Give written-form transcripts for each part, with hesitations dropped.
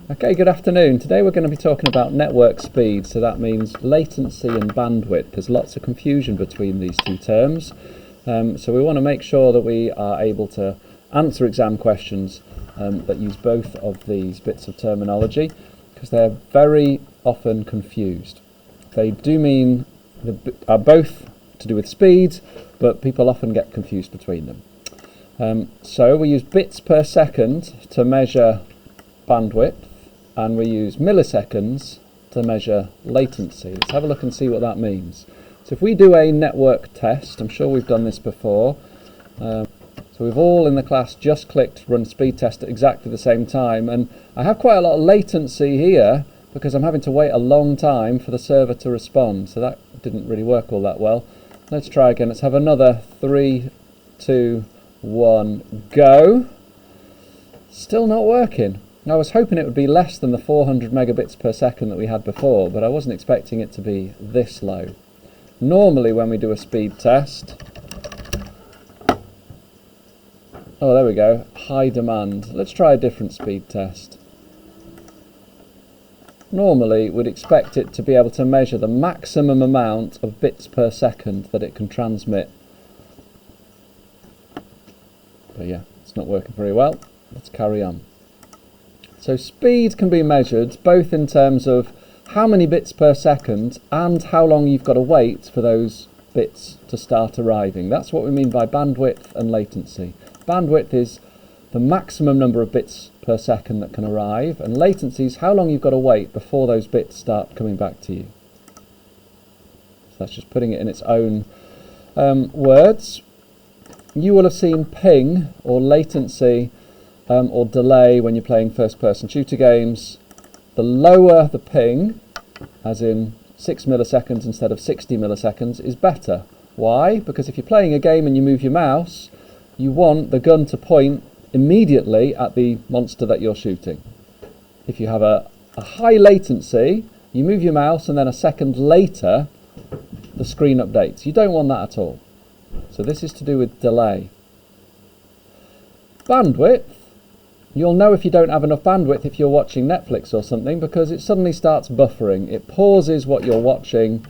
Okay, good afternoon. Today we're going to be talking about network speed, so that means latency and bandwidth. There's lots of confusion between these two terms, so we want to make sure that we are able to answer exam questions that use both of these bits of terminology, because they're very often confused. They do mean are both to do with speed, but people often get confused between them. So we use bits per second to measure bandwidth, and we use milliseconds to measure latency. Let's have a look and see what that means. So if we do a network test, I'm sure we've done this before, so we've all in the class just clicked run speed test at exactly the same time, and I have quite a lot of latency here because I'm having to wait a long time for the server to respond, so that didn't really work all that well. Let's try again. Let's have another 3, 2, 1, go. Still not working. I was hoping it would be less than the 400 megabits per second that we had before, but I wasn't expecting it to be this low. Normally when we do a speed test, oh there we go, high demand. Let's try a different speed test. Normally we'd expect it to be able to measure the maximum amount of bits per second that it can transmit. But yeah, it's not working very well. Let's carry on. So speed can be measured both in terms of how many bits per second and how long you've got to wait for those bits to start arriving. That's what we mean by bandwidth and latency. Bandwidth is the maximum number of bits per second that can arrive, and latency is how long you've got to wait before those bits start coming back to you. So that's just putting it in its own words. You will have seen ping or latency or delay when you're playing first-person shooter games. The lower the ping, as in 6 milliseconds instead of 60 milliseconds, is better. Why? Because if you're playing a game and you move your mouse, you want the gun to point immediately at the monster that you're shooting. If you have a high latency, you move your mouse and then a second later the screen updates. You don't want that at all. So this is to do with delay. Bandwidth. You'll know if you don't have enough bandwidth if you're watching Netflix or something, because it suddenly starts buffering. It pauses what you're watching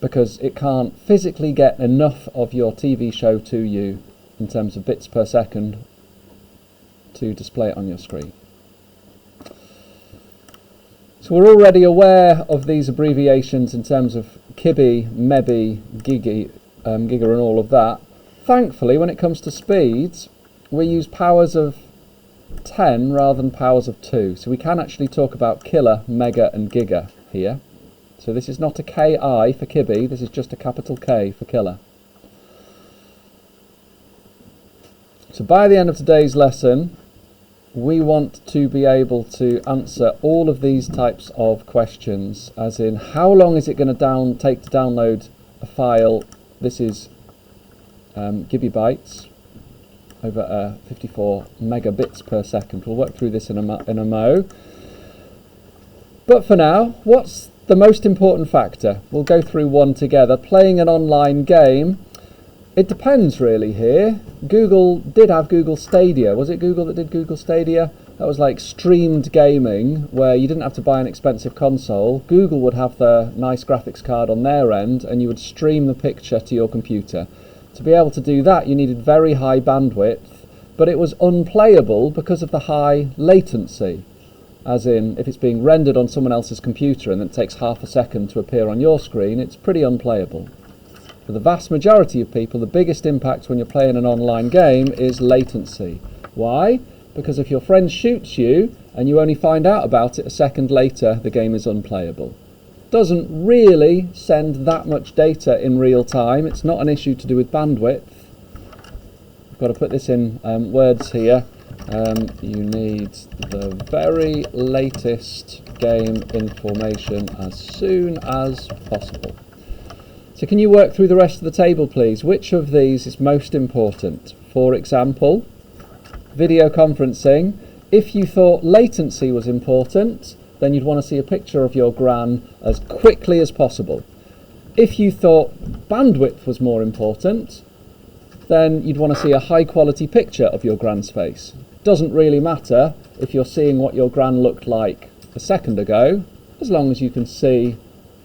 because it can't physically get enough of your TV show to you in terms of bits per second to display it on your screen. So we're already aware of these abbreviations in terms of kibi, mebi, giga and all of that. Thankfully, when it comes to speeds, we use powers of 10 rather than powers of 2, so we can actually talk about kilo, mega and giga here. So this is not a ki for kibi, this is just a capital K for kilo. So by the end of today's lesson, we want to be able to answer all of these types of questions, as in how long is it going to take to download a file. This is gigabytes over 54 megabits per second. We'll work through this in a mo. But for now, what's the most important factor? We'll go through one together. Playing an online game, it depends really here. Google did have Google Stadia. Was it Google that did Google Stadia? That was like streamed gaming, where you didn't have to buy an expensive console. Google would have the nice graphics card on their end, and you would stream the picture to your computer. To be able to do that, you needed very high bandwidth, but it was unplayable because of the high latency. As in, if it's being rendered on someone else's computer and it takes half a second to appear on your screen, it's pretty unplayable. For the vast majority of people, the biggest impact when you're playing an online game is latency. Why? Because if your friend shoots you and you only find out about it a second later, the game is unplayable. Doesn't really send that much data in real time. It's not an issue to do with bandwidth. I've got to put this in words here. You need the very latest game information as soon as possible. So can you work through the rest of the table, please? Which of these is most important? For example, video conferencing. If you thought latency was important, then you'd want to see a picture of your gran as quickly as possible. If you thought bandwidth was more important, then you'd want to see a high quality picture of your gran's face. doesn't really matter if you're seeing what your gran looked like a second ago, as long as you can see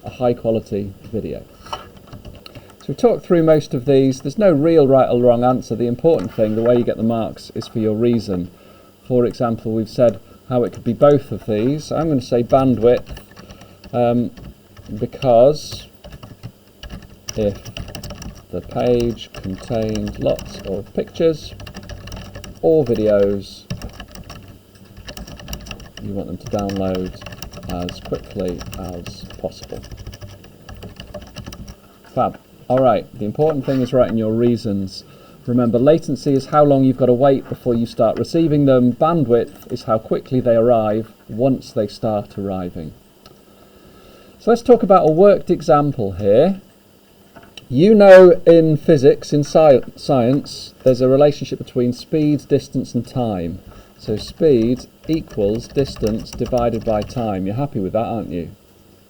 a high quality video. So we've talked through most of these. There's no real right or wrong answer. The important thing, the way you get the marks, is for your reason. For example, we've said how it could be both of these. I'm going to say bandwidth because if the page contained lots of pictures or videos, you want them to download as quickly as possible. Fab. Alright, the important thing is writing your reasons. Remember, latency is how long you've got to wait before you start receiving them. Bandwidth is how quickly they arrive once they start arriving. So let's talk about a worked example here. You know, in physics, in science, there's a relationship between speed, distance and time. So speed equals distance divided by time. You're happy with that, aren't you?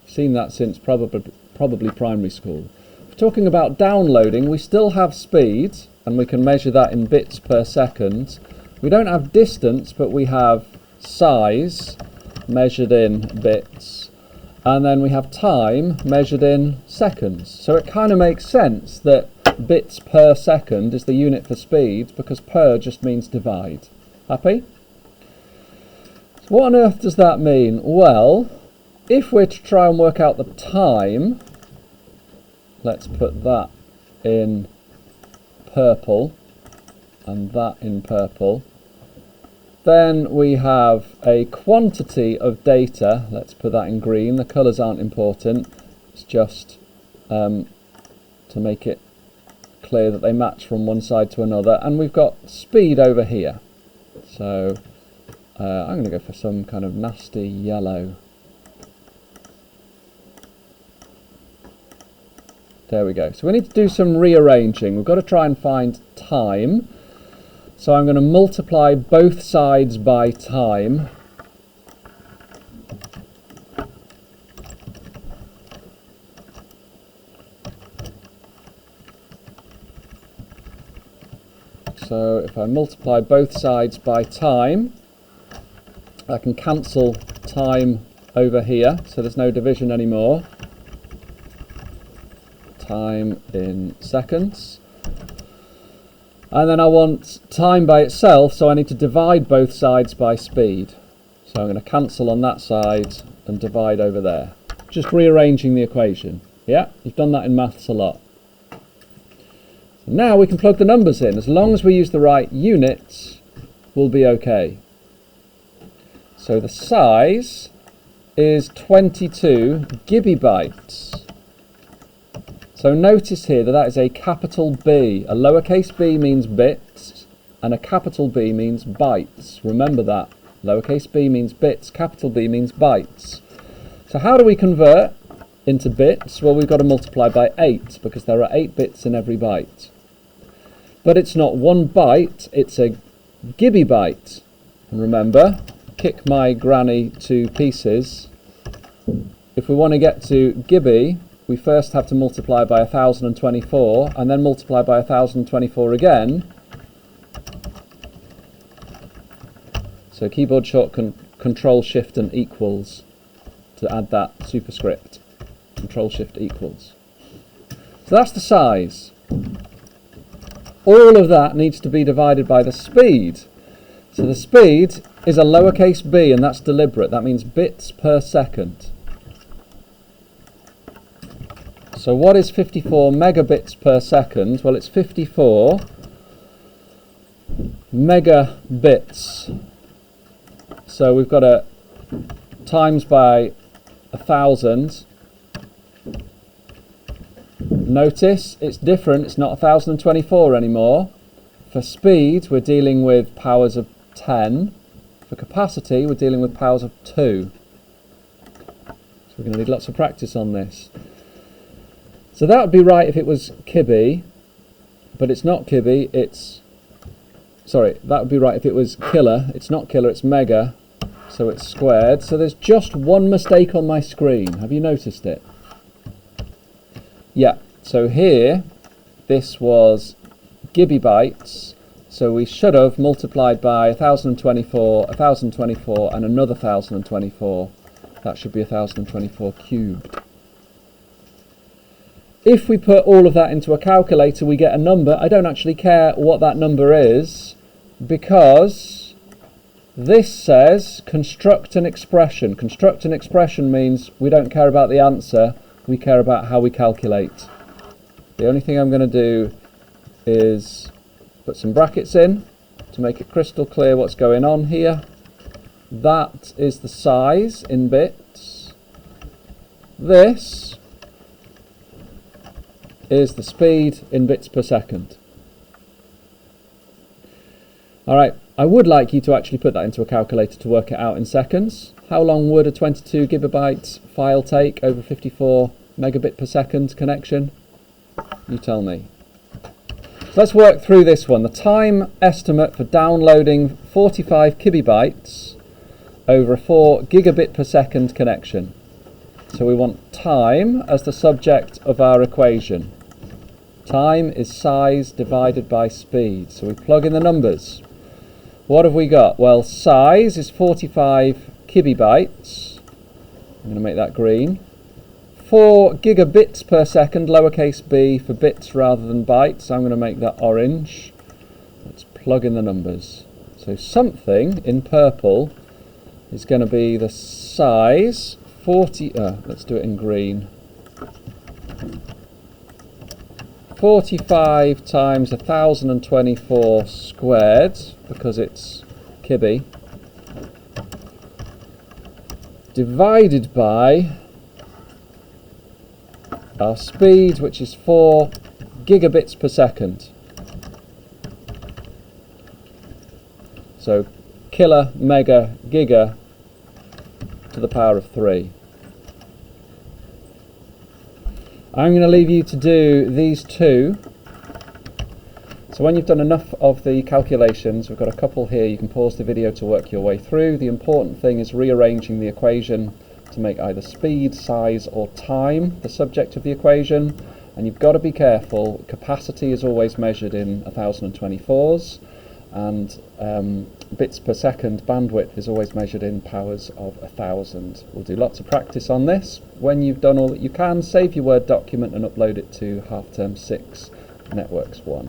You've seen that since probably primary school. If we're talking about downloading, we still have speed, and we can measure that in bits per second. We don't have distance, but we have size measured in bits, and then we have time measured in seconds. So it kind of makes sense that bits per second is the unit for speed, because per just means divide. Happy? So what on earth does that mean? Well, if we're to try and work out the time, let's put that in purple and that in purple, then we have a quantity of data. Let's put that in green. The colours aren't important, it's just to make it clear that they match from one side to another, and we've got speed over here. So I'm going to go for some kind of nasty yellow. There we go. So we need to do some rearranging. We've got to try and find time. So I'm going to multiply both sides by time. So if I multiply both sides by time, I can cancel time over here, so there's no division anymore. Time in seconds. And then I want time by itself, so I need to divide both sides by speed. So I'm going to cancel on that side and divide over there. Just rearranging the equation. Yeah, you've done that in maths a lot. So now we can plug the numbers in. As long as we use the right units, we'll be okay. So the size is 22 gigabytes. So notice here that that is a capital B. A lowercase b means bits, and a capital B means bytes. Remember that. Lowercase b means bits, capital B means bytes. So how do we convert into bits? Well, we've got to multiply by 8, because there are 8 bits in every byte. But it's not one byte, it's a gigabyte. And remember, kick my granny to pieces. If we want to get to gibby, we first have to multiply by 1024 and then multiply by 1024 again. So keyboard shortcut Control Shift and equals to add that superscript. Control Shift equals. So that's the size. All of that needs to be divided by the speed. So the speed is a lowercase b, and that's deliberate. That means bits per second. So what is 54 megabits per second? Well, it's 54 megabits. So we've got to times by 1,000. Notice it's different. It's not 1024 anymore. For speed, we're dealing with powers of 10. For capacity, we're dealing with powers of 2. So we're going to need lots of practice on this. So that would be right if it was kibby, but it's not kibby, it's... Sorry, that would be right if it was killer. It's not killer, it's mega, so it's squared. So there's just one mistake on my screen. Have you noticed it? Yeah, so here, this was gigabytes, So we should have multiplied by 1024, 1024 and another 1024. That should be 1024 cubed. If we put all of that into a calculator, we get a number. I don't actually care what that number is, because this says construct an expression. Construct an expression means we don't care about the answer, we care about how we calculate. The only thing I'm going to do is put some brackets in to make it crystal clear what's going on here. That is the size in bits. This is the speed in bits per second. Alright, I would like you to actually put that into a calculator to work it out in seconds. How long would a 22 gigabyte file take over 54 megabit per second connection? You tell me. So let's work through this one. The time estimate for downloading 45 kilobytes over a 4 gigabit per second connection. So we want time as the subject of our equation. Time is size divided by speed. So we plug in the numbers. What have we got? Well, size is 45 kilobytes. I'm going to make that green. 4 gigabits per second, lowercase b for bits rather than bytes. I'm going to make that orange. Let's plug in the numbers. So something in purple is going to be the size 40, let's do it in green. 45 times 1024 squared, because it's kibby, divided by our speed, which is 4 gigabits per second. So kilo, mega, giga to the power of 3. I'm going to leave you to do these two. So when you've done enough of the calculations, we've got a couple here, you can pause the video to work your way through. The important thing is rearranging the equation to make either speed, size or time the subject of the equation. And you've got to be careful, capacity is always measured in 1024s, and bits per second bandwidth is always measured in powers of 1000. We'll do lots of practice on this. When you've done all that you can, save your Word document and upload it to Half Term 6 Networks 1.